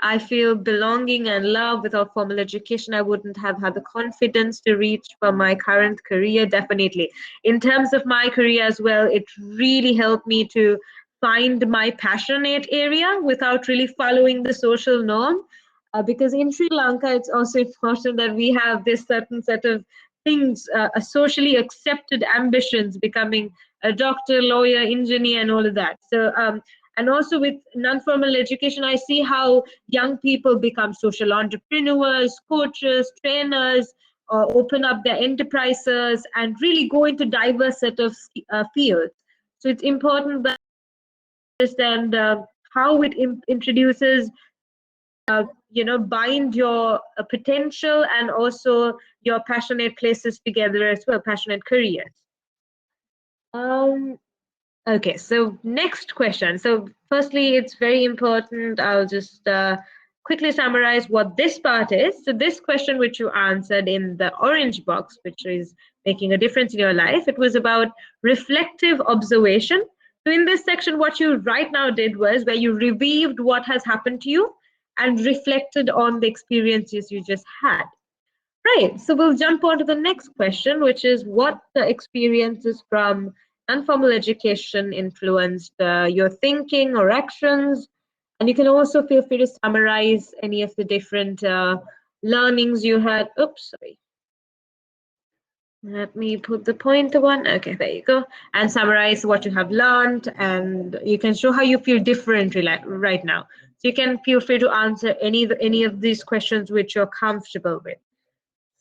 I feel belonging and love. Without formal education, I wouldn't have had the confidence to reach for my current career. Definitely. In terms of my career as well, it really helped me to find my passionate area without really following the social norm. Because in Sri Lanka, it's also important that we have this certain set of things, socially accepted ambitions, becoming a doctor, lawyer, engineer, and all of that. So, and also with non-formal education, I see how young people become social entrepreneurs, coaches, trainers, open up their enterprises, and really go into diverse set of fields. So it's important that you understand how it introduces, bind your potential and also your passionate places together as well, passionate careers. Okay, so next question. So firstly, it's very important. I'll just quickly summarize what this part is. So this question, which you answered in the orange box, which is making a difference in your life, it was about reflective observation. So in this section, what you right now did was where you reviewed what has happened to you and reflected on the experiences you just had. Right, so we'll jump on to the next question, which is what the experiences from informal education influenced your thinking or actions. And you can also feel free to summarize any of the different learnings you had. Oops, sorry. Let me put the pointer one. Okay, there you go. And summarize what you have learned, and you can show how you feel different right now. So you can feel free to answer any of these questions which you're comfortable with.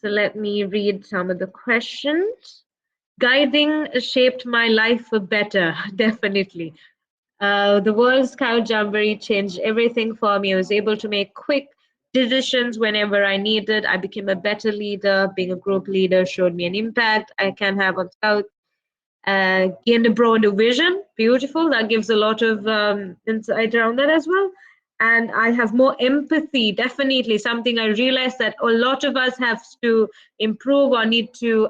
So let me read some of the questions. Guiding shaped my life for better, definitely. The World Scout Jamboree changed everything for me. I was able to make quick decisions whenever I needed. I became a better leader. Being a group leader showed me an impact I can have on Scouts. Gained a broader vision. Beautiful. That gives a lot of insight around that as well. And I have more empathy, definitely something I realized that a lot of us have to improve or need to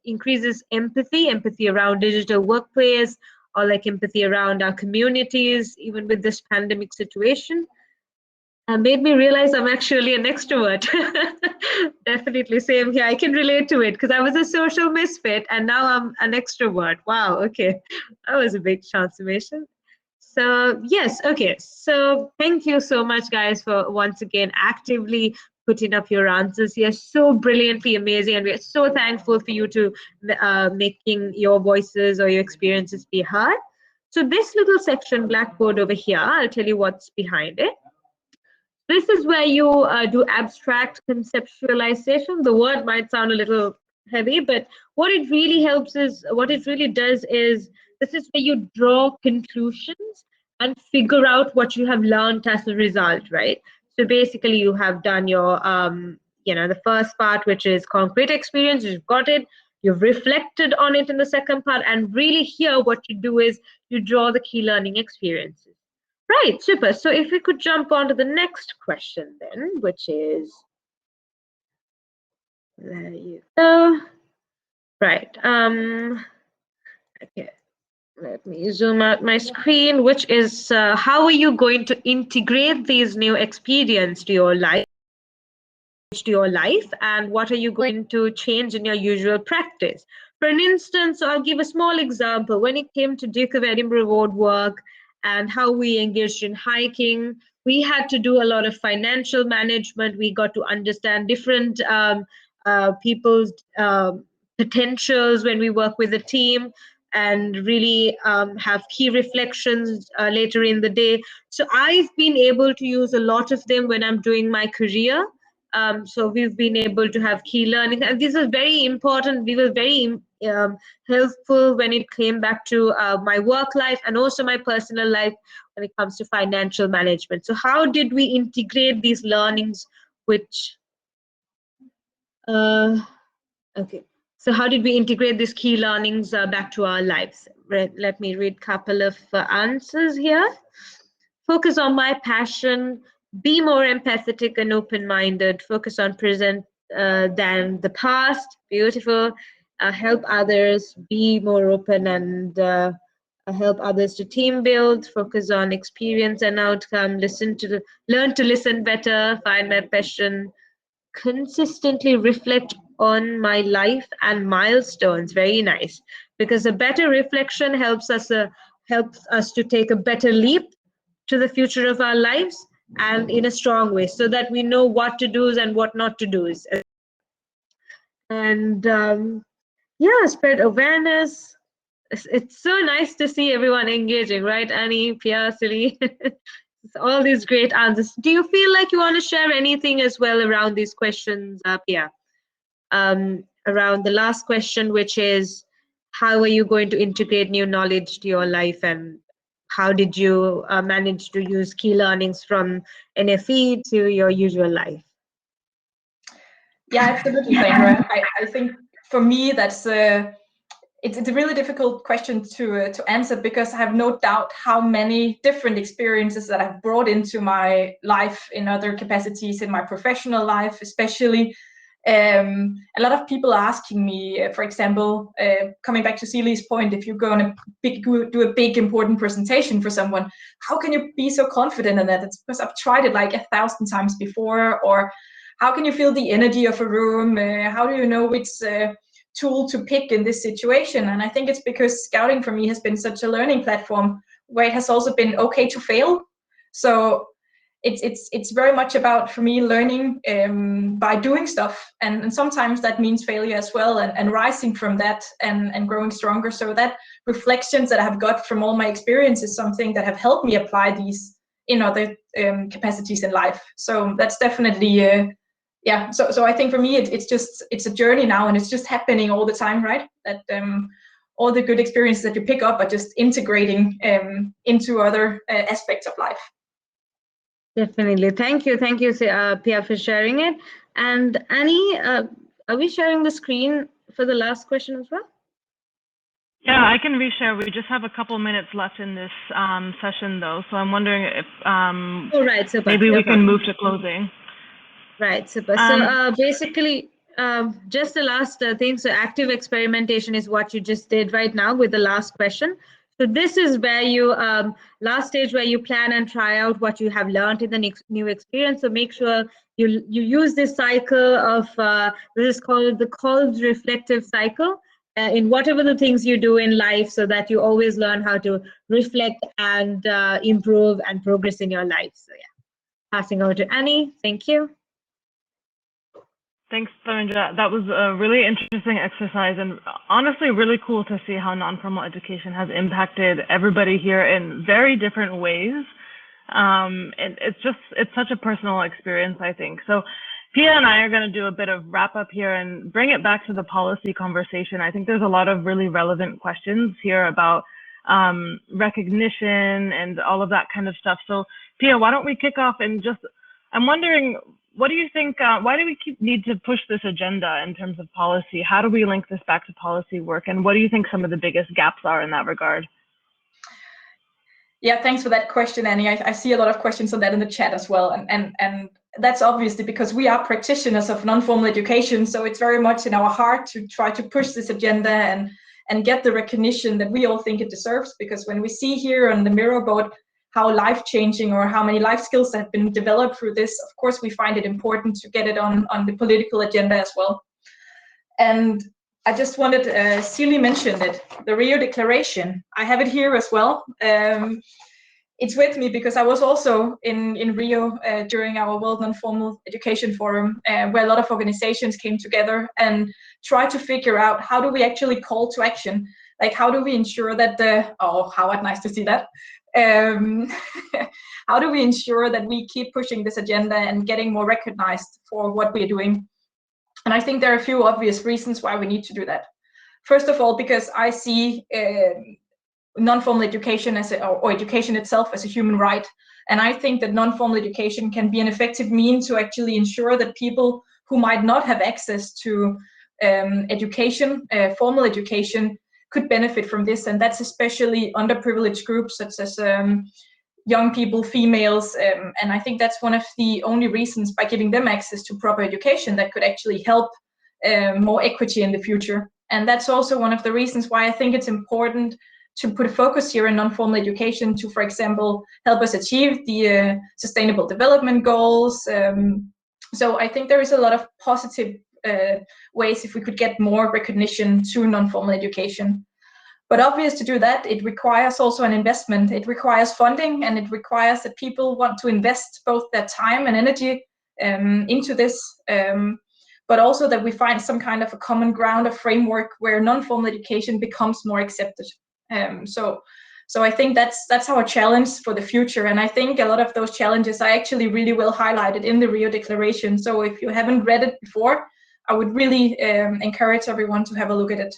increase this empathy around digital workplace, or like empathy around our communities, even with this pandemic situation. Made me realize I'm actually an extrovert. Definitely, same here. I can relate to it because I was a social misfit and now I'm an extrovert. Wow, okay. That was a big transformation. So yes, okay. So thank you so much, guys, for once again actively putting up your answers here. So brilliantly amazing. And we're so thankful for you to making your voices or your experiences be heard. So this little section, Blackboard over here, I'll tell you what's behind it. This is where you do abstract conceptualization. The word might sound a little heavy, but what it really does is, this is where you draw conclusions and figure out what you have learned as a result, right? So basically you have done your, the first part, which is concrete experience, you've got it, you've reflected on it in the second part, and really here what you do is you draw the key learning experiences. Right, super. So if we could jump on to the next question then, which is, there you go. Right, okay, let me zoom out my screen, which is how are you going to integrate these new experiences to your life? And what are you going to change in your usual practice? For an instance, I'll give a small example. When it came to Duke of Edinburgh Award work and how we engaged in hiking, we had to do a lot of financial management. We got to understand different people's potentials when we work with a team, and really have key reflections later in the day. So I've been able to use a lot of them when I'm doing my career. So we've been able to have key learning, and this is very important. We were very helpful when it came back to my work life and also my personal life when it comes to financial management. So how did we integrate these learnings, which okay. So how did we integrate these key learnings back to our lives? Let me read a couple of answers here. Focus on my passion, be more empathetic and open-minded, focus on present than the past, beautiful, help others, be more open and help others to team build, focus on experience and outcome, learn to listen better, find my passion, consistently reflect on my life and milestones. Very nice, because a better reflection helps us to take a better leap to the future of our lives, and in a strong way, so that we know what to do and what not to do. And yeah, spread awareness. It's so nice to see everyone engaging, right? Annie, Pia, Silly, all these great answers. Do you feel like you want to share anything as well around these questions, Pia? Around the last question, which is, how are you going to integrate new knowledge to your life, and how did you manage to use key learnings from NFE to your usual life? Yeah, absolutely, Sandra. I think for me that's it's a really difficult question to answer, because I have no doubt how many different experiences that I've brought into my life in other capacities, in my professional life especially. A lot of people are asking me, for example, coming back to Celi's point, if you're going to do a big important presentation for someone, how can you be so confident in that? It's because I've tried it like 1,000 times before. Or how can you feel the energy of a room? How do you know which tool to pick in this situation? And I think it's because scouting for me has been such a learning platform where it has also been okay to fail. So it's very much about, for me, learning by doing stuff, and sometimes that means failure as well, and rising from that and growing stronger. So that reflections that I have got from all my experiences, something that have helped me apply these in other capacities in life. So that's definitely yeah. So I think for me it's a journey now, and it's just happening all the time, right? That all the good experiences that you pick up are just integrating into other aspects of life. Definitely. Thank you, Pia, for sharing it. And Annie, are we sharing the screen for the last question as well? Yeah, I can reshare. We just have a couple minutes left in this session, though. So I'm wondering if maybe we can move to closing. Right, super. So basically, just the last thing. So active experimentation is what you just did right now with the last question. So this is where you, last stage where you plan and try out what you have learned in the new experience. So make sure you use this cycle of, this is called the Kolb's reflective cycle, in whatever the things you do in life, so that you always learn how to reflect and improve and progress in your life. So yeah, passing over to Annie. Thank you. Thanks, Tharindra. That was a really interesting exercise, and honestly really cool to see how non-formal education has impacted everybody here in very different ways. And it's such a personal experience, I think. So Pia and I are going to do a bit of wrap up here and bring it back to the policy conversation. I think there's a lot of really relevant questions here about recognition and all of that kind of stuff. So Pia, why don't we kick off and just, I'm wondering, what do you think, why do we need to push this agenda in terms of policy? How do we link this back to policy work? And what do you think some of the biggest gaps are in that regard? Yeah, thanks for that question, Annie. I see a lot of questions on that in the chat as well. And that's obviously because we are practitioners of non-formal education. So it's very much in our heart to try to push this agenda and get the recognition that we all think it deserves. Because when we see here on the Miro board how life-changing or how many life skills have been developed through this, of course, we find it important to get it on the political agenda as well. And I just wanted, Celi mentioned it, the Rio Declaration. I have it here as well. It's with me because I was also in Rio during our World Non-Formal Education Forum, where a lot of organizations came together and tried to figure out, how do we actually call to action? Like, how do we ensure that oh, Howard, nice to see that. How do we ensure that we keep pushing this agenda and getting more recognized for what we're doing? And I think there are a few obvious reasons why we need to do that. First of all, because I see non-formal education or education itself as a human right. And I think that non-formal education can be an effective means to actually ensure that people who might not have access to education, formal education, could benefit from this, and that's especially underprivileged groups such as young people, females, and I think that's one of the only reasons, by giving them access to proper education, that could actually help more equity in the future. And that's also one of the reasons why I think it's important to put a focus here in non-formal education to, for example, help us achieve the Sustainable Development Goals. So I think there is a lot of positive ways if we could get more recognition to non-formal education. But obvious to do that, it requires also an investment. It requires funding, and it requires that people want to invest both their time and energy into this, but also that we find some kind of a common ground, a framework where non-formal education becomes more accepted. So I think that's our challenge for the future, and I think a lot of those challenges are actually really well highlighted in the Rio Declaration. So if you haven't read it before, I would really encourage everyone to have a look at it.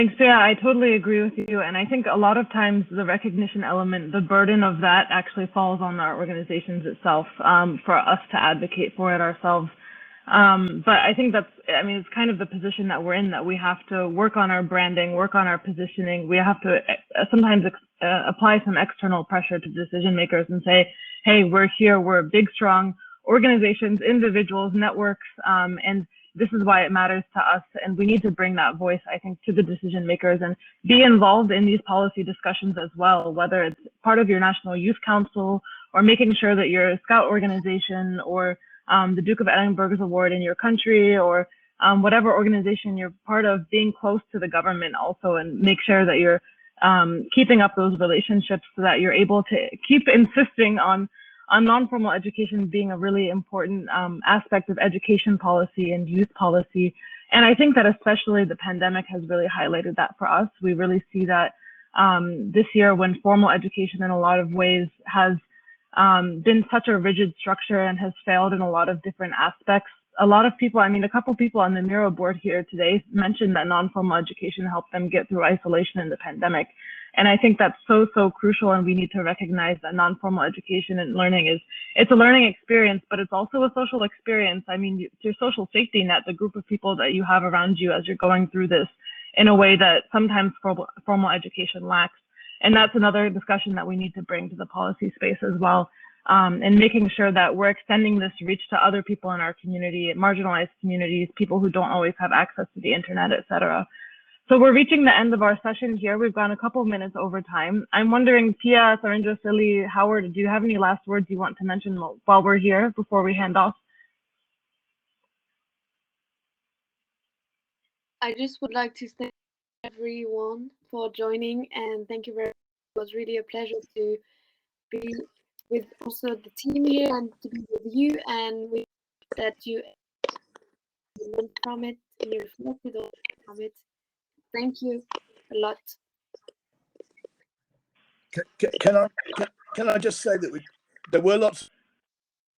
Thanks. Yeah, I totally agree with you. And I think a lot of times the recognition element, the burden of that actually falls on our organizations itself, for us to advocate for it ourselves. But I think it's kind of the position that we're in, that we have to work on our branding, work on our positioning. We have to sometimes apply some external pressure to decision makers and say, hey, we're here, we're big, strong organizations, individuals, networks, and this is why it matters to us, and we need to bring that voice, I think, to the decision makers and be involved in these policy discussions as well, whether it's part of your National Youth Council or making sure that your Scout organization or the Duke of Edinburgh's award in your country, or whatever organization you're part of, being close to the government also, and make sure that you're keeping up those relationships so that you're able to keep insisting on non-formal education being a really important aspect of education policy and youth policy. And I think that especially the pandemic has really highlighted that for us. We really see that this year, when formal education in a lot of ways has been such a rigid structure and has failed in a lot of different aspects. A lot of people, a couple people on the Miro board here today mentioned that non-formal education helped them get through isolation in the pandemic. And I think that's so, so crucial, and we need to recognize that non-formal education and learning it's a learning experience, but it's also a social experience. It's your social safety net, the group of people that you have around you as you're going through this, in a way that sometimes formal education lacks. And that's another discussion that we need to bring to the policy space as well, and making sure that we're extending this reach to other people in our community, marginalized communities, people who don't always have access to the internet, etc. So we're reaching the end of our session here. We've gone a couple of minutes over time. I'm wondering, Pia, Sarindra, Silly, Howard, do you have any last words you want to mention while we're here before we hand off? I just would like to thank everyone for joining, and thank you very much. It was really a pleasure to be with also the team here and to be with you, and we hope that you learned from it and you reflected on it. Thank you a lot. Can I just say that there were lots of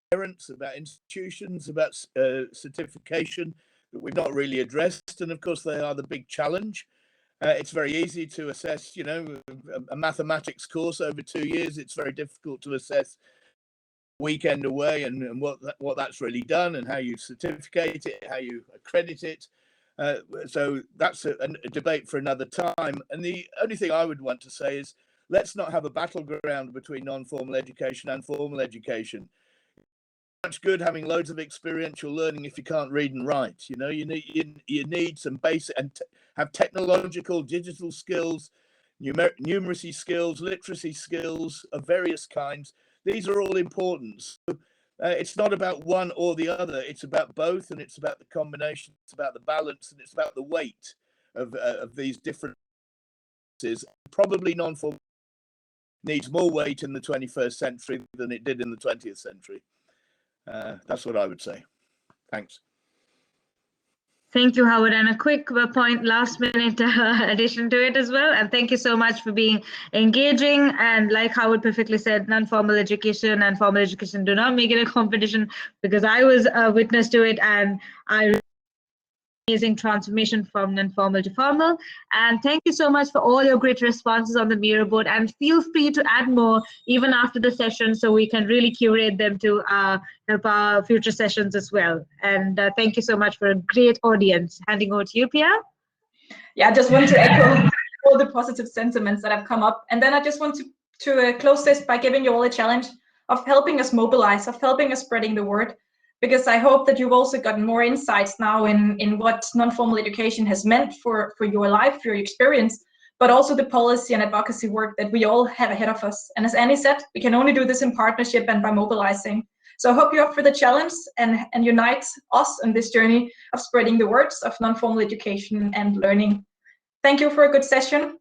parents about institutions, about certification that we've not really addressed, and of course they are the big challenge. It's very easy to assess, a mathematics course over 2 years. It's very difficult to assess weekend away and what that's really done, and how you certificate it, how you accredit it. So that's a debate for another time. And the only thing I would want to say is, let's not have a battleground between non-formal education and formal education. Much good having loads of experiential learning if you can't read and write. You need some basic and have technological, digital skills, numeracy skills, literacy skills of various kinds. These are all important. So, it's not about one or the other. It's about both, and it's about the combination. It's about the balance, and it's about the weight of these different. Probably non-formal needs more weight in the 21st century than it did in the 20th century. That's what I would say. Thanks. Thank you, Howard. And a quick point, last minute addition to it as well. And thank you so much for being engaging. And like Howard perfectly said, non-formal education and formal education do not make it a competition, because I was a witness to it, and I amazing transformation from non-formal to formal. And thank you so much for all your great responses on the Miro board. And feel free to add more even after the session, so we can really curate them to help our future sessions as well. And thank you so much for a great audience. Handing over to you, Pia. Yeah, I just want to echo all the positive sentiments that have come up. And then I just want to close this by giving you all a challenge of helping us mobilize, of helping us spreading the word, because I hope that you've also gotten more insights now in what non-formal education has meant for your life, for your experience, but also the policy and advocacy work that we all have ahead of us. And as Annie said, we can only do this in partnership and by mobilizing. So I hope you're up for the challenge and unite us on this journey of spreading the words of non-formal education and learning. Thank you for a good session.